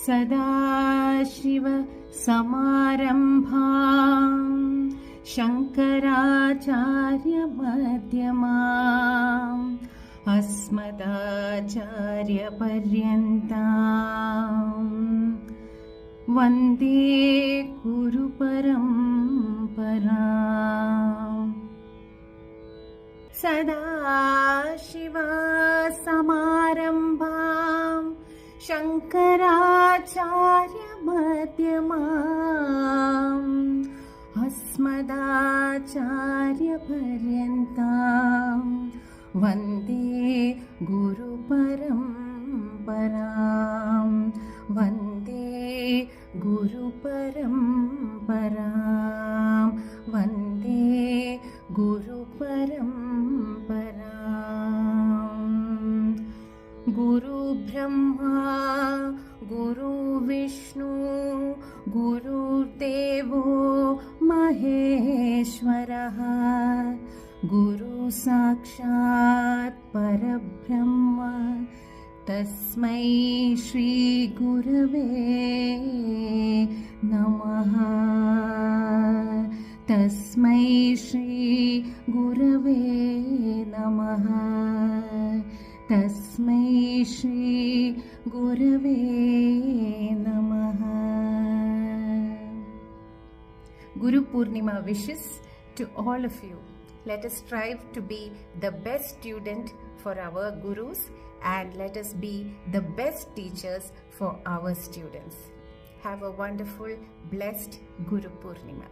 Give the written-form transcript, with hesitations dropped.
सदाशिवसमारम्भाम् शङ्कराचार्यमध्यमाम् अस्मदाचार्यपर्यन्ताम् वन्दे गुरुपरम्पराम्। सदाशिवसमारम्भाम् शङ्कराचार्यमध्यमाम् अस्मदाचार्यपर्यन्ताम् वन्दे गुरुपरम्पराम् वन्दे गुरुपरम्पराम् वन्दे गुरुपरम्पराम्। गुरुब्रह्मा गुरुविष्णु गुरुर्देवो महेश्वरः गुरुसाक्षात् परब्रह्म तस्मै श्रीगुरवे नमः तस्मै श्रीगुरवे नमः तस्मै श्रीगुरवे नमः। Guru Purnima wishes to all of you. Let us strive to be the best student for our gurus and let us be the best teachers for our students. Have a wonderful, blessed Guru Purnima.